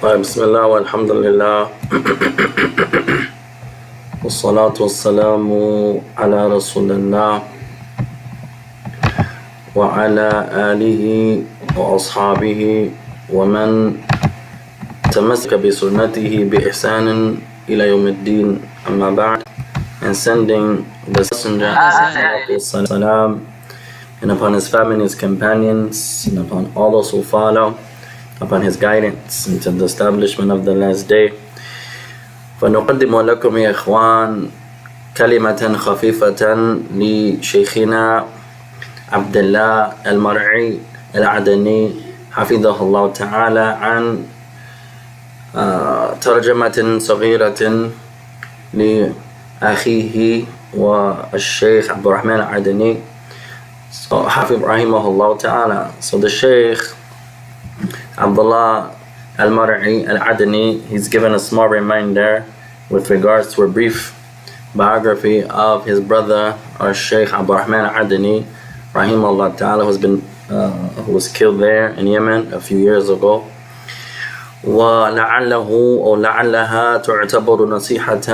بسم الله والحمد لله والصلاة والسلام على رسول الله وعلى آله وأصحابه ومن تمسك بسنته بإحسان إلى يوم الدين أما بعد. And sending the messenger and upon his family, his companions, and upon all those who follow upon his guidance until the establishment of the last day. فنقدم لكم يا إخوان كلمة خفيفة لشيخنا عبد الله المرعي العدني حفظه الله تعالى عن ترجمة صغيرة لأخيه والشيخ عبد الرحمن العدني حفظ رحمه الله تعالى. So the Shaik Abdullah Al-Mar'i Al-Adanee, he's given a small reminder with regards to a brief biography of his brother, our Shaik Abdullah Al-Adanee, rahimahullah ta'ala, who was killed there in Yemen a few years ago. وَلَعَلَّهُ أو لَعَلَّهَا تُعْتَبَرُ نَصِيحَةً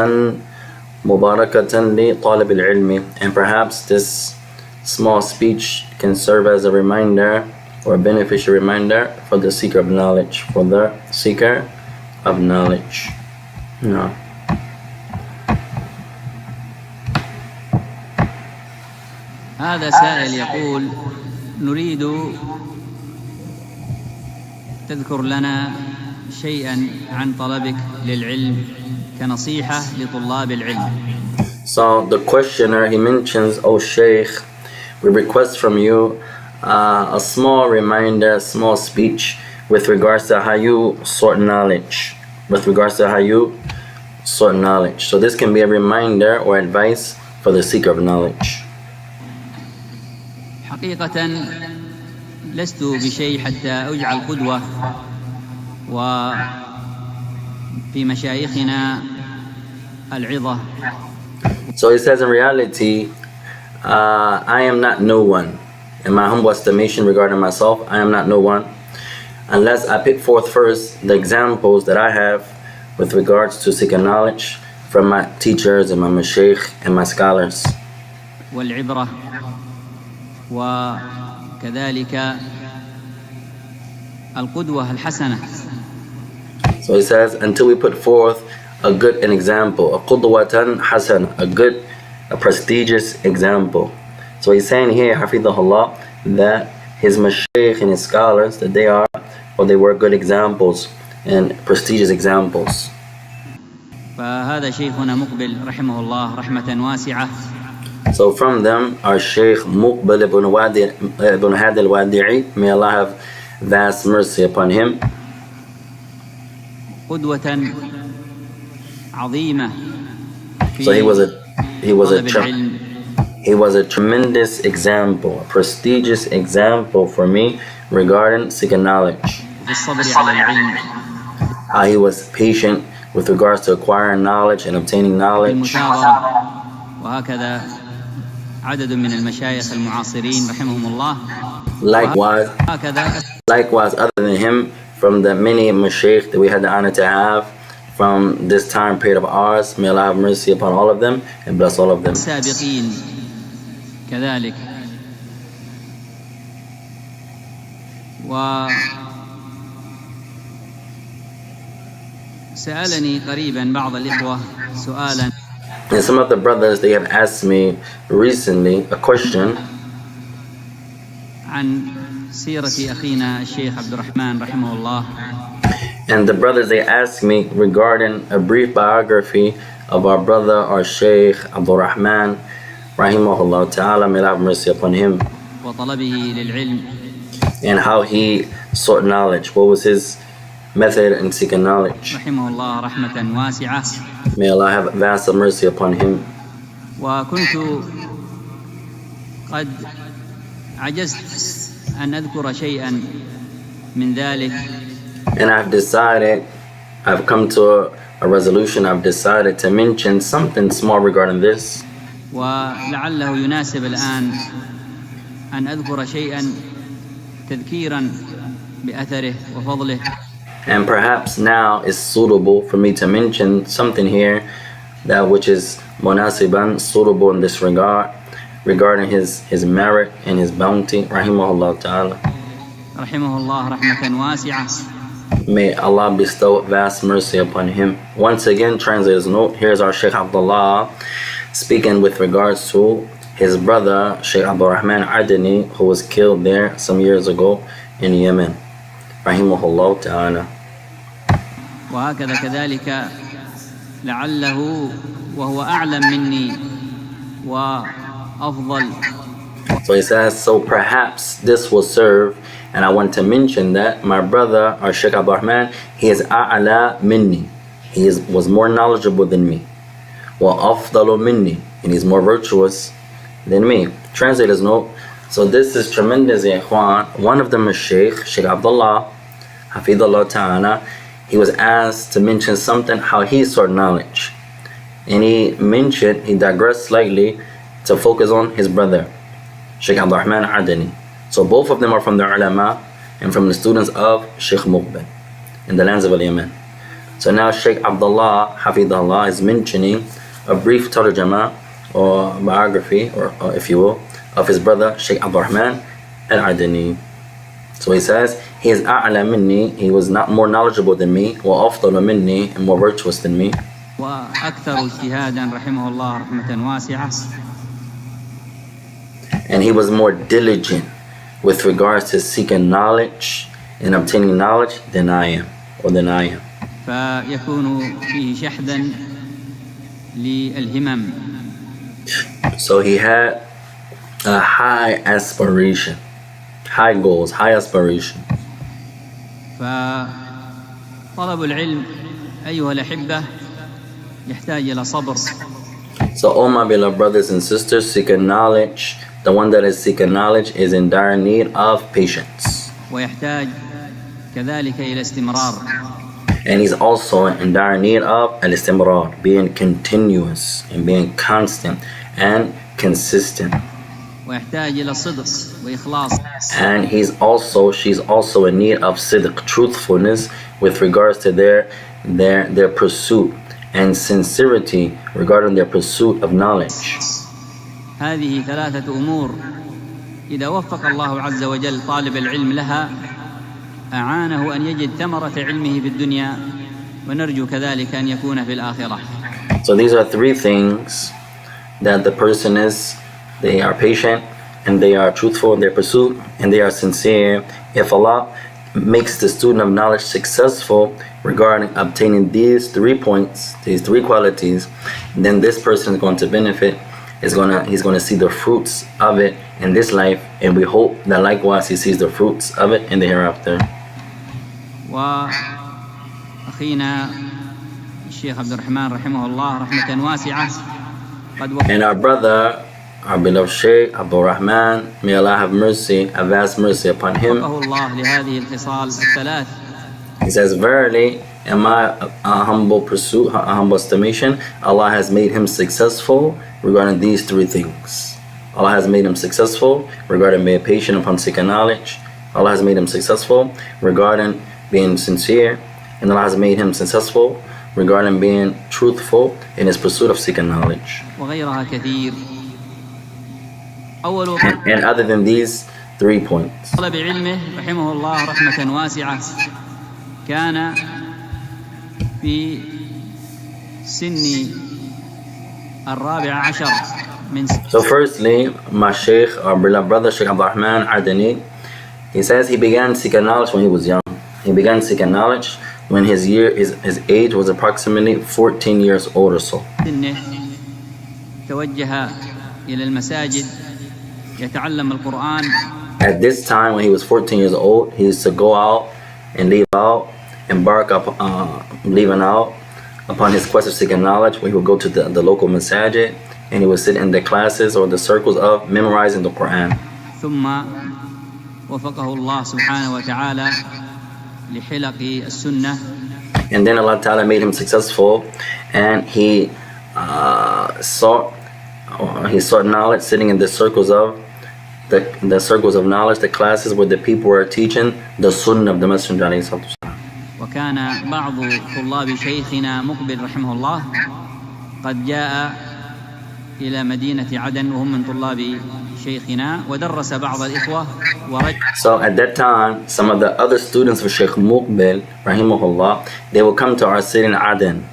مُبَارَكَةً لِطَالِبِ الْعِلْمِ. And perhaps this small speech can serve as a reminder or a beneficial reminder for the seeker of knowledge, for the seeker of knowledge. No. هذا سائل يقول: نريد تذكر لنا شيئا عن طلبك للعلم كنصيحة لطلاب العلم. So the questioner, he mentions, "Oh Shaykh, we request from you a small reminder, a small speech with regards to how you sort knowledge. So this can be a reminder or advice for the seeker of knowledge. حقيقة لست بشيء حتى أجعل قدوة وفي مشايخنا العظة. So he says, in reality, I am not no one. In my humble estimation regarding myself, I am not no one, unless I pick forth first the examples that I have with regards to seeking knowledge from my teachers and my mashaykh and my scholars. والعبرة وكذلك القدوة الحسنة. So he says, until we put forth a good an example, a qudwatan hasana, a prestigious example. So he's saying here, Hafidhahullah, that his mashaykh and his scholars, that they were good examples and prestigious examples. فهذا شيخنا مقبل رحمه الله رحمة واسعة. So from them, our Shaykh Muqbil ibn Hadi al-Wadi'i, may Allah have vast mercy upon him. قدوة عظيمة. So he was a tremendous example, a prestigious example for me regarding seeking knowledge. How he was patient with regards to acquiring knowledge and obtaining knowledge. وهكذا عدد من المشايخ المعاصرين رحمهم الله. Likewise, other than him, from the many mashaykh that we had the honor to have from this time period of ours, may Allah have mercy upon all of them and bless all of them. السابقين كذلك. وسألني قريبا بعض الإخوة سؤالا. And some of the brothers, they have asked me recently a question عن سيرة أخينا الشيخ عبد الرحمن رحمه الله. And the brothers, they asked me regarding a brief biography of our brother, our Shaykh Abdul Rahman rahimahullah ta'ala, may Allah have mercy upon him. وطلبه للعلم. And how he sought knowledge. What was his method in seeking knowledge? رحمه الله رحمة واسعة. May Allah have vast mercy upon him. وكنت قد عجزت أن أذكر شيئا من ذلك. And I've come to a resolution, I've decided to mention something small regarding this. ولعله يناسب الآن أن أذكر شيئا تذكيرا بأثره وفضله. And perhaps now it's suitable for me to mention something here that which is munasiban, suitable in this regard, regarding his merit and his bounty, rahimahullah ta'ala. Rahimahullah rahmatan wasi'ah. May Allah bestow vast mercy upon him. Once again, translator's note, here's our Shaik Abdullah speaking with regards to his brother Shaik Abdullah Al-Adanee, who was killed there some years ago in Yemen, rahimahullah ta'ala. وهكذا كذلك لعله وهو أعلم مني وأفضل. So he says, so perhaps this will serve, and I want to mention that my brother, our Shaik Abdul Rahman, he is a'ala minni. He was more knowledgeable than me. Wa afdalu minni, and he's more virtuous than me. Translator's note. So this is tremendous, ya ikhwan. One of them is Shaik Abdullah, Hafidullah Ta'ala. He was asked to mention something, how he sought knowledge. And he digressed slightly to focus on his brother, Shaik Abdullah Al-Adanee. So both of them are from the ulama and from the students of Shaykh Muqbil in the lands of Yemen. So now Shaik Abdullah, Hafidullah, is mentioning a brief tarjama or biography, or if you will, of his brother Shaik Abdullah Al-Adanee. So he says, he is a'la minni, he was not more knowledgeable than me, wa afdalu minni, and more virtuous than me. وأكثر اجتهادا رحمه الله رحمة واسعة. And he was more diligent with regards to seeking knowledge and obtaining knowledge than I am. فيكون فيه شحذا للهمم. So he had a high aspiration, high goals, high aspiration. فطلب العلم أيها الأحبة يحتاج إلى صبر. So, all my beloved brothers and sisters, seeking knowledge, the one that is seeking knowledge is in dire need of patience. ويحتاج كذلك إلى استمرار. And he's also in dire need of al-istimrar, being continuous and being constant and consistent. ويحتاج إلى صدق وإخلاص. And she's also in need of sidq, truthfulness, with regards to their pursuit, and sincerity regarding their pursuit of knowledge. هذه ثلاثة أمور إذا وفق الله عز وجل طالب العلم لها أعانه أن يجد ثمرة علمه في الدنيا ونرجو كذلك أن يكون في الآخرة. So these are three things that the person is. They are patient, and they are truthful in their pursuit, and they are sincere. If Allah makes the student of knowledge successful regarding obtaining these 3 points, these 3 qualities, then this person is going to benefit. He's going to see the fruits of it in this life, and we hope that likewise he sees the fruits of it in the hereafter. وأخينا الشيخ عبد الرحمن رحمه الله رحمة واسعة. And our brother, our beloved Shaik Abdul Rahman, may Allah have mercy, a vast mercy upon him. He says, verily, in my humble pursuit, humble estimation, Allah has made him successful regarding these 3 things. Allah has made him successful regarding being patient upon seeking knowledge. Allah has made him successful regarding being sincere. And Allah has made him successful regarding being truthful in his pursuit of seeking knowledge. And other than these 3 points. طلب علمه رحمه الله رحمة واسعة كان في سن 14 من. So firstly, my Shaykh, our beloved brother Shaik Abdullah Al-Adanee, he says he began seeking knowledge when he was young. He began seeking knowledge when his age was approximately 14 years old or so. توجه إلى المساجد يتعلم القرآن. At this time, when he was 14 years old, he used to go out and leaving out upon his quest of seeking knowledge, where he would go to the local masajid, and he would sit in the classes or the circles of memorizing the Quran. ثم وفقه الله سبحانه وتعالى لحلق السنة. And then Allah Ta'ala made him successful, and he sought knowledge sitting in the circles of knowledge, the classes where the people were teaching the sunnah of the Messenger. وكان بعض طلاب شيخنا مقبل رحمه الله قد جاء إلى مدينة عدن وهم من طلاب شيخنا ودرس بعض الإخوة ورجع. So at that time, some of the other students of Shaykh Muqbil, rahimahullah, they will come to our city in Aden,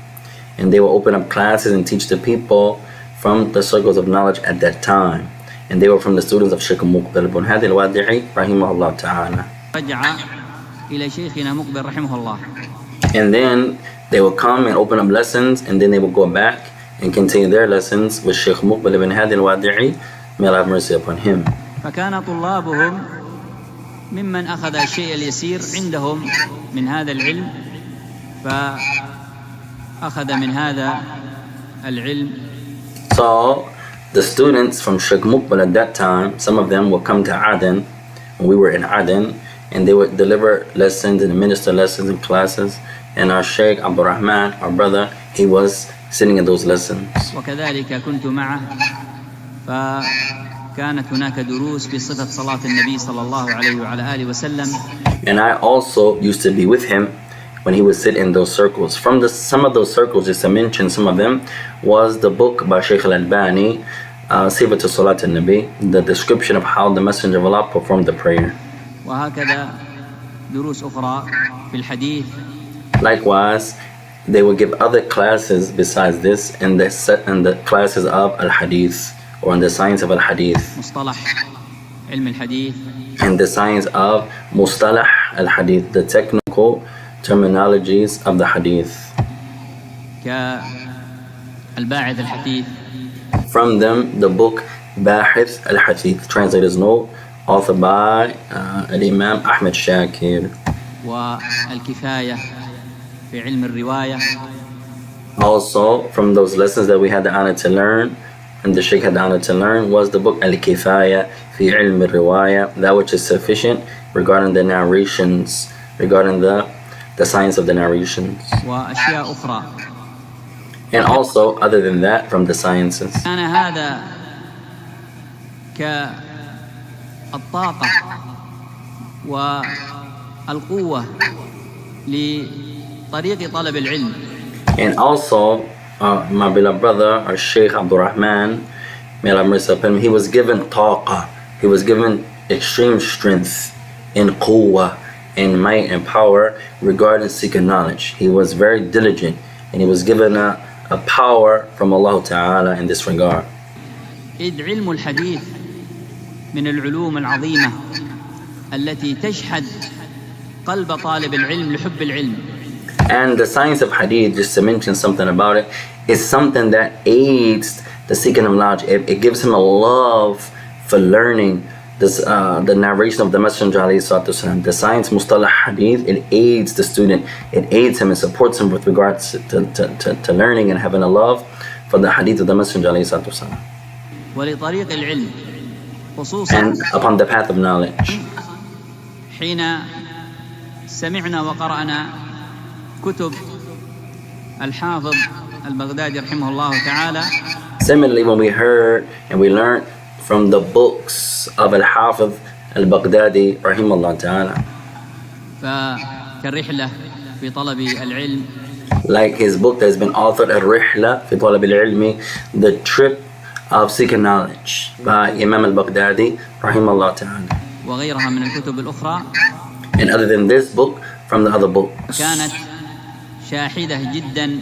and they will open up classes and teach the people from the circles of knowledge at that time. And they were from the students of Shaykh Muqbil ibn Hadi al-Wadi'i, rahimahullah ta'ala. رجع إلى شيخنا مقبل رحمه الله. And then they will come and open up lessons, and then they will go back and continue their lessons with Shaykh Muqbil ibn Hadi al-Wadi'i, may Allah have mercy upon him. فكان طلابهم ممن أخذ الشيء اليسير عندهم من هذا العلم فأخذ من هذا العلم. So the students from Shaykh Muqbil at that time, some of them will come to Aden, when we were in Aden, and they would deliver lessons and administer lessons and classes, and our Shaykh Abdul Rahman, our brother, he was sitting in those lessons. وكذلك كنت معه فكانت هناك دروس بصفة صلاة النبي صلى الله عليه وعلى آله وسلم. And I also used to be with him when he would sit in those circles. From some of those circles, just to mention some of them, was the book by Shaik Al-Adanee, Sifatu Salat al-Nabi, the description of how the Messenger of Allah performed the prayer. وهكذا دروس أخرى في الحديث. Likewise, they would give other classes besides this in the classes of Al-Hadith, or in the science of Al-Hadith, مصطلح علم الحديث, and the science of Mustalah Al-Hadith, the technical terminologies of the Hadith. كالباعث الحديث. From them, the book Bahith Al-Hadith, translator's note, authored by Imam Ahmed Shakir. والكفاية في علم الرواية. Also, from those lessons that we had the honor to learn, and the Shaykh had the honor to learn, was the book Al-Kifaya fi Ilm al-Riwaya, that which is sufficient regarding the narrations, regarding the science of the narrations. وأشياء أخرى. And also, other than that, from the sciences. كان هذا كالطاقة والقوة لطريق طلب العلم. And also, my beloved brother, our Shaykh Abdul Rahman, may Allah mercy upon him, he was given taqa, he was given extreme strength in quwwah, in might and power regarding seeking knowledge. He was very diligent, and he was given a power from Allah Ta'ala in this regard. إذ علم الحديث من العلوم العظيمة التي تشحذ قلب طالب العلم لحب العلم. And the science of hadith, just to mention something about it, is something that aids the seeking of knowledge. It gives him a love for learning this, the narration of the Messenger ﷺ. The science Mustalah Hadith, it aids the student, it aids him and supports him with regards to learning and having a love for the Hadith of the Messenger ﷺ. ولطريق العلم خصوصا And upon the path of knowledge. حين سمعنا وقرأنا كتب الحافظ البغدادي رحمه الله تعالى. Similarly, when we heard and we learned from the books of Al-Hafiz Al-Baghdadi rahimahullah ta'ala, فكالرحلة في طلب العلم, like his book that has been authored, Al-Rihla fi Talab al-Ilmi, the trip of seeking knowledge, by Imam Al-Baghdadi rahimahullah ta'ala, وغيرها من الكتب الأخرى. and other than this book, from the other books. كانت شاحدة جدا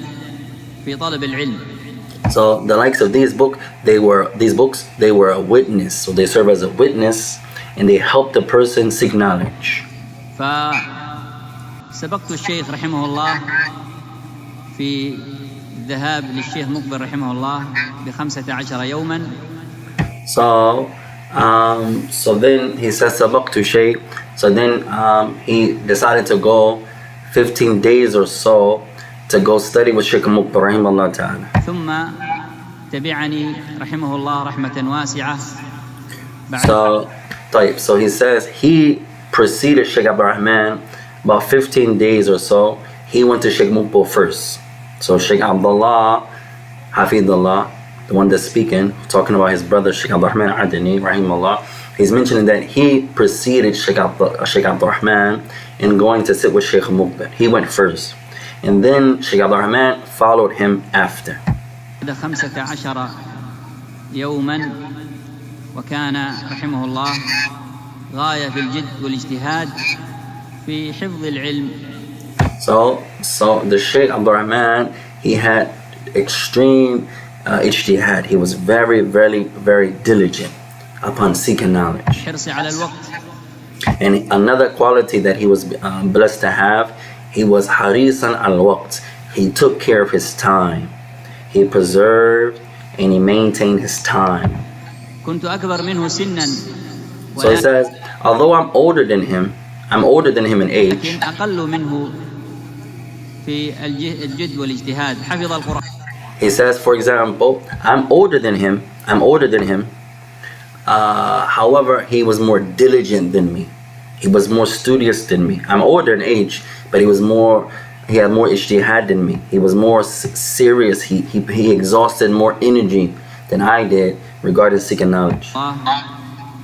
في طلب العلم. So the likes of these books, they were a witness. So they serve as a witness, and they help the person seek knowledge. فسبقت الشيخ رحمه الله في الذهاب للشيخ مقبل رحمه الله ب15 يوما. So then he says sabaqtu Shaykh. So then he decided to go 15 days or so to go study with Shaykh Muqbil rahimahullah ta'ala. ثم تبعني رحمه الله رحمة واسعة. So he says he preceded Shaykh Abdul Rahman about 15 days or so. He went to Shaykh Muqbil first. So Shaykh Abdullah Hafidullah, the one that's speaking, talking about his brother Shaik Abdullah Al-Adanee, rahimahullah, he's mentioning that he preceded Shaik Abdullah in going to sit with Shaykh Muqbil. He went first. And then Shaik Abdullah followed him after. 15 يوما وكان رحمه الله غاية في الجد والاجتهاد في حفظ العلم. So the Shaykh Abdullah, he had extreme ijtihad. He was very, very, very diligent upon seeking knowledge. الحرص على الوقت. And another quality that he was blessed to have, he was harisan al-waqt. He took care of his time. He preserved and he maintained his time. كنت أكبر منه سنا. So he says, although I'm older than him in age. لكن أقل منه في الجد والاجتهاد. حفظ القرآن. He says, for example, I'm older than him. However, he was more diligent than me. He was more studious than me. I'm older in age, but he had more ijtihad than me. He was more serious. He exhausted more energy than I did regarding seeking knowledge.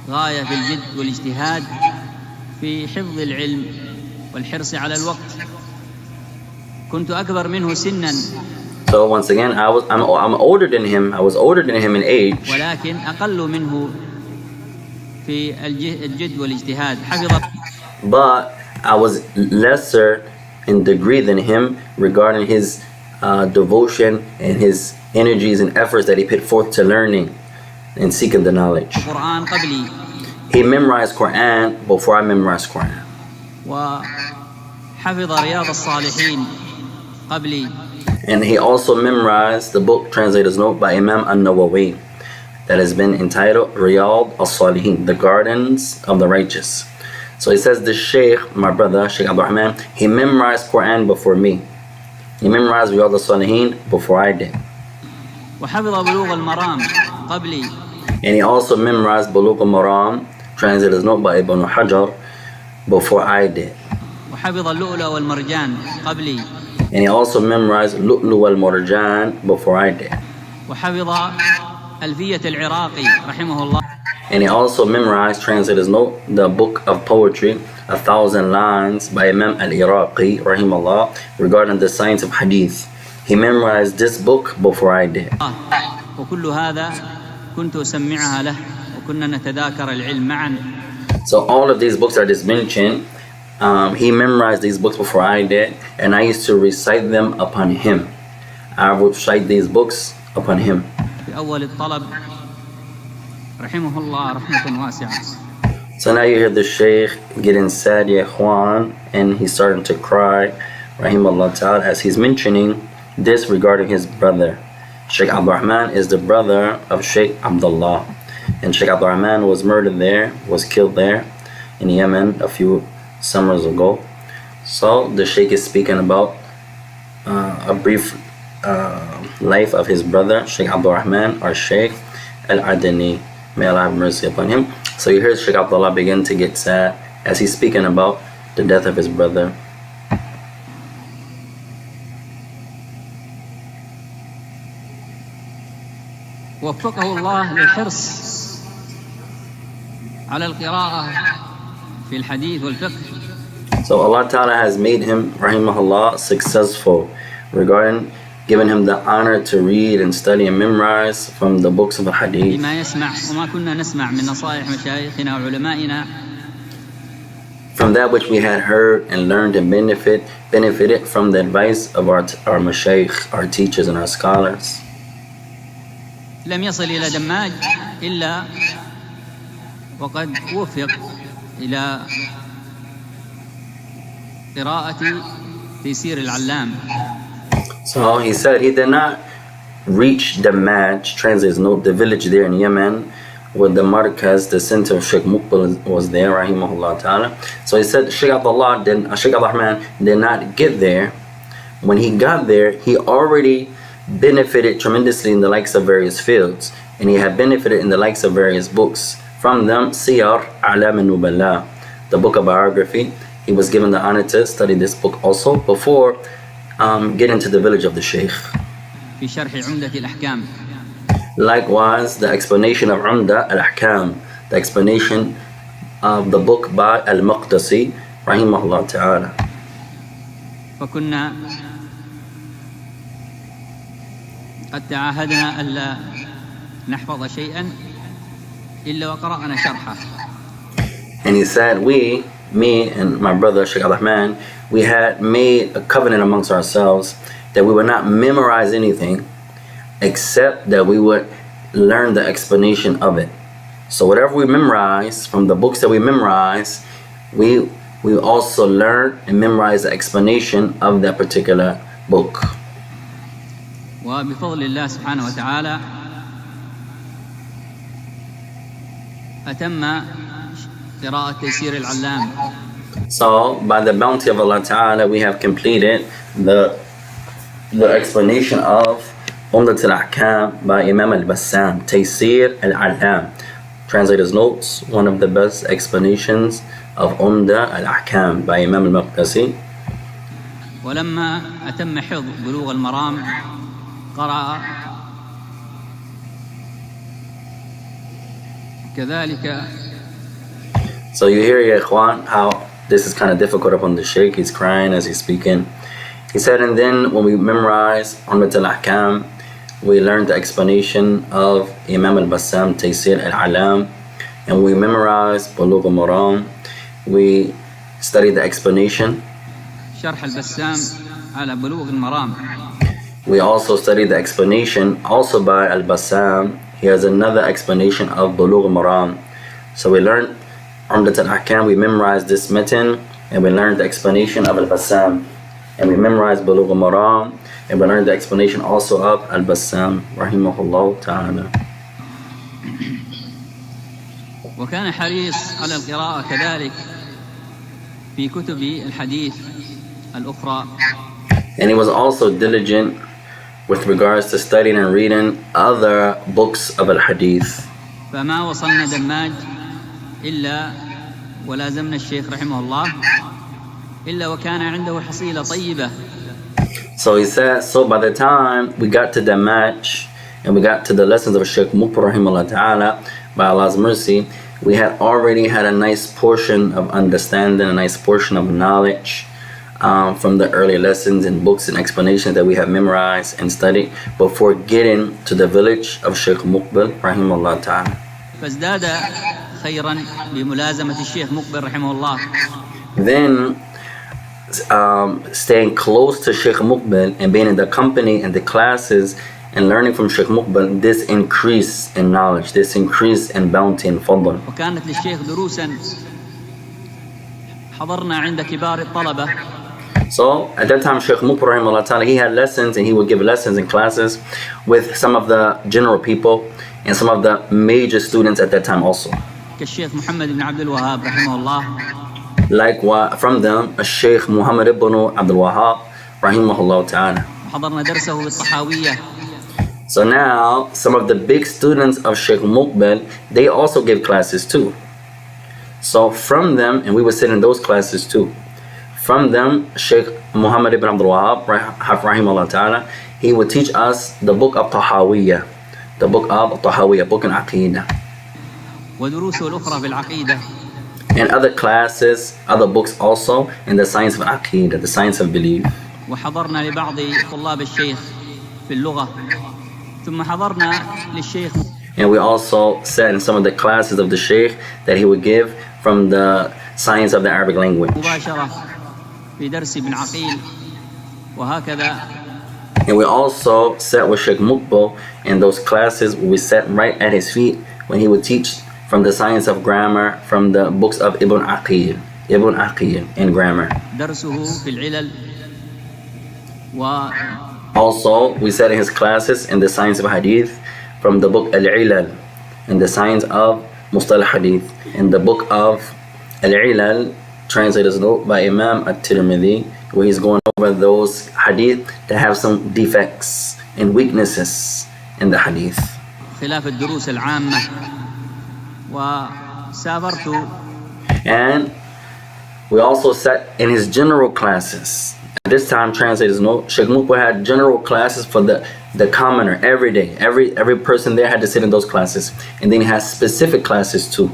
غاية في الجد والاجتهاد في حفظ العلم والحرص على الوقت. كنت أكبر منه سنا. So once again, I'm older than him. I was older than him in age. ولكن أقل منه في الجد والاجتهاد. حفظ. But I was lesser in degree than him regarding his devotion and his energies and efforts that he put forth to learning and seeking the knowledge. القرآن قبلي. He memorized Quran before I memorized Quran. وحفظ رياض الصالحين قبلي. And he also memorized the book Translator's Note by Imam An-Nawawi that has been entitled Riyadh al-Salihin, the Gardens of the Righteous. So he says the Shaykh, my brother, Shaik Abdullah, he memorized Quran before me. He memorized Riyadh al-Salihin before I did. وحفظ بلوغ المرام قبلي. And he also memorized Bulugh al-Maram, Translator's Note by Ibn Hajar, before I did. وحفظ اللؤلؤ والمرجان قبلي. And he also memorized Lu'lu wal-Marjan before I did. وحفظ ألفية العراقي رحمه الله. And he also memorized, Translator's Note, the book of poetry, 1,000 lines by Imam Al-Iraqi, rahimahullah, regarding the science of hadith. He memorized this book before I did. وكل هذا كنت أسمعها له وكنا نتذاكر العلم معا. So all of these books I just mentioned, he memorized these books before I did, and I used to recite them upon him. I would recite these books upon him. في أول الطلب رحمه الله رحمة واسعة. So now you hear the Shaykh getting sad, ya ikhwan, and he's starting to cry, rahimahullah ta'ala, as he's mentioning this regarding his brother. Shaik Abdullah is the brother of Shaik Abdullah, and Shaik Abdullah was murdered there, was killed there in Yemen a few summers ago. So the Shaykh is speaking about a brief life of his brother Shaik Abdullah or Shaik Al-Adanee. May Allah have mercy upon him. So you hear Shaik Abdullah begin to get sad as he's speaking about the death of his brother. وفقه الله للحرص على القراءة في الحديث والفقه. So Allah Ta'ala has made him, rahimahullah, successful regarding giving him the honor to read and study and memorize from the books of the hadith. بما يسمع وما كنا نسمع من نصائح مشايخنا وعلمائنا. From that which we had heard and learned and benefited from the advice of our mashayikh, our teachers and our scholars. لم يصل إلى دماج إلا وقد وفق إلى قراءة تيسير العلام. So he said he did not reach Damaj, Translator's Note, the village there in Yemen, where the markaz, the center of Shaykh Muqbil was there, rahimahullah ta'ala. So he said Shaik Abdullah did not get there. When he got there, he already benefited tremendously in the likes of various fields, and he had benefited in the likes of various books. From them, Siyar A'lam al-Nubala, the book of biography. He was given the honor to study this book also before getting to the village of the Shaykh. في شرح عمدة الأحكام. Likewise, the explanation of Umda al-Ahkam, the explanation of the book by Al-Maqdisi, rahimahullah ta'ala. فكنا قد تعاهدنا ألا نحفظ شيئا إلا وقرأنا شرحه. And he said, me and my brother Shaik Abdullah, we had made a covenant amongst ourselves that we would not memorize anything except that we would learn the explanation of it. So whatever we memorize from the books that we memorize, we also learn and memorize the explanation of that particular book. وبفضل الله سبحانه وتعالى أتم قراءة تيسير العلام. So by the bounty of Allah Ta'ala, we have completed the explanation of Umdat al-Ahkam by Imam al-Bassam, Taysir al-Alam. Translator's notes, one of the best explanations of Umda al-Ahkam by Imam al-Maqdisi. ولما أتم حفظ بلوغ المرام قرأ كذلك. So you hear, ya ikhwan, how this is kind of difficult upon the Shaykh. He's crying as he's speaking. He said, and then when we memorize Umdat al-Ahkam, we learned the explanation of Imam al-Bassam, Taysir al-Alam, and we memorized Bulugh al-Maram. We studied the explanation. شرح البسام على بلوغ المرام. We also studied the explanation also by al-Bassam. He has another explanation of Bulugh al-Maram. So we learned Umdat al-Ahkam, we memorized this mitten, and we learned the explanation of al-Bassam. And we memorized Bulugh al-Maram, and we learned the explanation also of al-Bassam, rahimahullah ta'ala. وكان حريص على القراءة كذلك في كتب الحديث الأخرى. And he was also diligent with regards to studying and reading other books of al-Hadith. فما وصلنا دماج إلا ولازمنا الشيخ رحمه الله إلا وكان عنده حصيلة طيبة. So he said, so by the time we got to Damaj and we got to the lessons of Shaik Muqbil rahimahullah ta'ala, by Allah's mercy, we had already had a nice portion of understanding, a nice portion of knowledge from the early lessons and books and explanations that we have memorized and studied before getting to the village of Shaik Muqbil rahimahullah ta'ala. فازداد خيرا بملازمة الشيخ مقبل رحمه الله. Then staying close to Shaik Muqbil and being in the company and the classes and learning from Shaik Muqbil, this increase in knowledge, this increase in bounty and fadl. وكانت للشيخ دروسا حضرنا عند كبار الطلبة. So at that time, Shaik Muqbil rahimahullah ta'ala, he had lessons and he would give lessons and classes with some of the general people and some of the major students at that time also. كالشيخ محمد بن عبد الوهاب رحمه الله. Like from them, Shaykh Muhammad ibn Abdul Wahab rahimahullah ta'ala. وحضرنا درسه بالطحاوية. So now, some of the big students of Shaik Muqbil, they also give classes too. So from them, and we would sit in those classes too. From them, Shaykh Muhammad ibn Abdul Wahab, rahimahullah ta'ala, he would teach us the book of Tahawiyah, the book of Tahawiyah, book in Aqidah. ودروسه الأخرى في العقيدة. And other classes, other books also in the science of Aqidah, the science of belief. وحضرنا لبعض طلاب الشيخ في اللغة. ثم حضرنا للشيخ. And we also sat in some of the classes of the Shaykh that he would give from the science of the Arabic language. مباشرة في درس ابن عقيل وهكذا. And we also sat with Shaik Muqbil in those classes where we sat right at his feet when he would teach from the science of grammar from the books of Ibn Aqil in grammar. درسه في العلل Also, we sat in his classes in the science of hadith from the book Al-Ilal, in the science of Mustalah Hadith, in the book of Al-Ilal, translator's note by Imam At-Tirmidhi, where he's going over those hadith that have some defects and weaknesses in the hadith. خلاف الدروس العامة وسافرت. And we also sat in his general classes At this time, translators know, Sheikh Mukbil had general classes for the commoner every day. Every person there had to sit in those classes. And then he has specific classes too.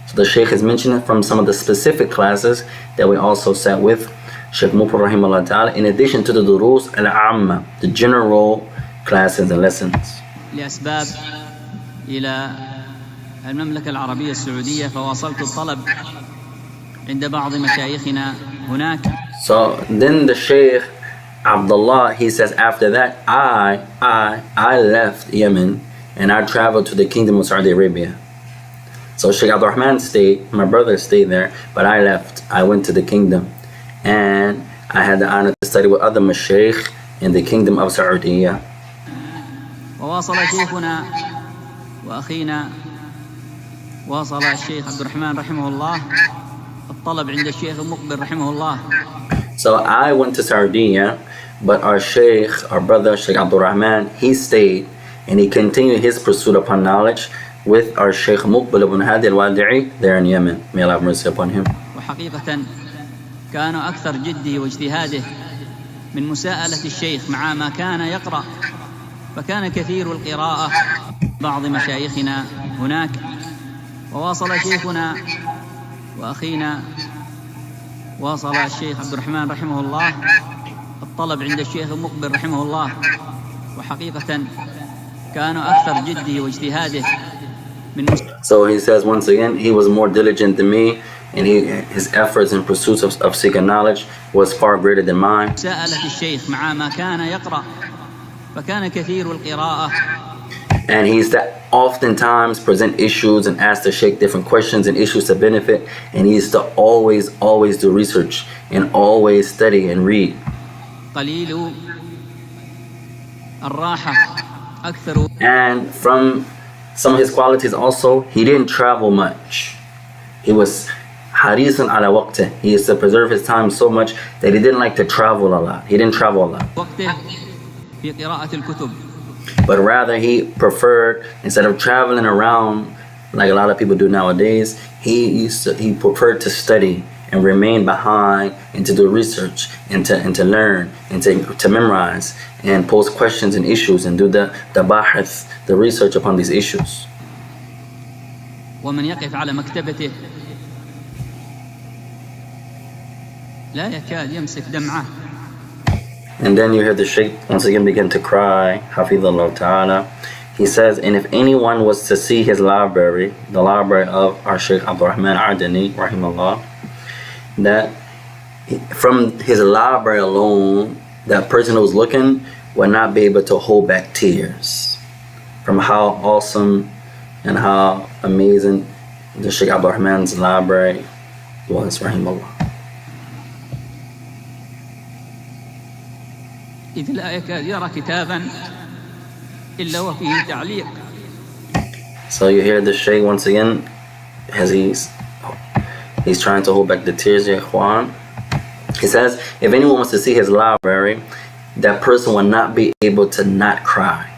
So the Sheikh is mentioning from some of the specific classes that we also sat with Shaik Mukbil rahimahullah ta'ala, in addition to the durus al-amma, the general classes and lessons. لأسباب إلى المملكة العربية السعودية فواصلت الطلب عند بعض مشايخنا هناك. So then the Shaik Abdullah, he says, after that I left Yemen and I traveled to the Kingdom of Saudi Arabia. So Shaik Abdul Rahman stayed, my brother stayed there, but I left. I went to the kingdom and I had the honor to study with other mashaykh in the Kingdom of Saudi. وواصل شيخنا وأخينا واصل الشيخ عبد الرحمن رحمه الله الطلب عند الشيخ مقبل رحمه الله. So I went to Sardinia, but our Shaykh, our brother Shaik Abdul Rahman, he stayed and he continued his pursuit upon knowledge with our Shaykh Muqbil ibn Hadi al-Wadi'i there in Yemen. May Allah have mercy upon him. وحقيقة كان أكثر جده واجتهاده من مساءلة الشيخ مع ما كان يقرأ، فكان كثير القراءة بعض مشايخنا هناك. وواصل شيخنا وأخينا واصل الشيخ عبد الرحمن رحمه الله الطلب عند الشيخ مقبل رحمه الله، وحقيقة كان أكثر جده واجتهاده من. So he says once again, he was more diligent than me, and his efforts in pursuit of seeking knowledge was far greater than mine. سألت الشيخ مع ما كان يقرأ فكان كثير القراءة. And he used to oftentimes present issues and ask the Sheikh different questions and issues to benefit, and he used to always do research and always study and read. قليل الراحة أكثر. And from some of his qualities also, he didn't travel much. He was harisan ala waqtih. He used to preserve his time so much that he didn't like to travel a lot. He didn't travel a lot. وقته في قراءة الكتب. But rather he preferred, instead of traveling around like a lot of people do nowadays, he preferred to study and remain behind and to do research and to learn and to memorize and pose questions and issues and do the bahith, the research upon these issues. ومن يقف على مكتبته لا يكاد يمسك دمعه. And then you hear the Shaykh once again begin to cry, Hafidhullah Ta'ala. He says, and if anyone was to see his library, the library of our Shaik Abdullah Al-Adanee, rahimahullah, that from his library alone, that person who was looking would not be able to hold back tears from how awesome and how amazing the Shaik Abdul Rahman's library was, rahimahullah. إذ لا يكاد يرى كتابا إلا وفيه تعليق. So you hear the Shaykh once again as he's trying to hold back the tears, ya ikhwan. He says, if anyone wants to see his library, that person will not be able to not cry.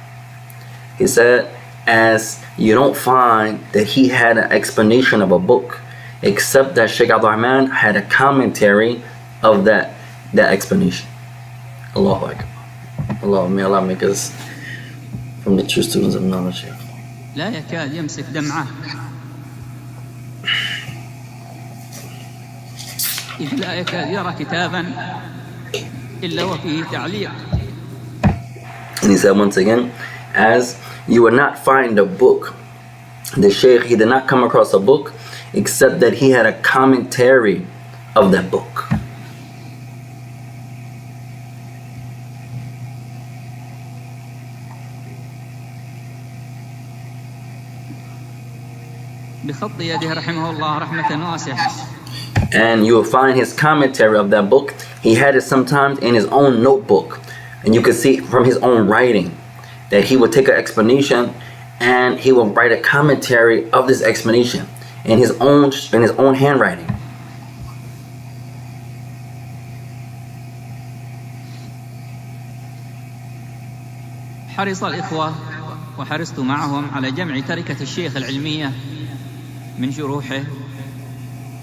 He said, as you don't find that he had an explanation of a book, except that Shaik Abdul Rahman had a commentary of that explanation. Allahu Akbar. Allah, may Allah make us from the true students of knowledge. لا يكاد يمسك دمعه إذ لا يكاد يرى كتابا إلا وفيه تعليق. And he said once again, as you will not find a book, the Shaykh, he did not come across a book except that he had a commentary of that book. بخط يده رحمه الله رحمة واسعة. And you will find his commentary of that book. He had it sometimes in his own notebook, and you can see from his own writing that he would take an explanation and he will write a commentary of this explanation in his own handwriting. حرص الإخوة وحرصت معهم على جمع تركة الشيخ العلمية من شروحه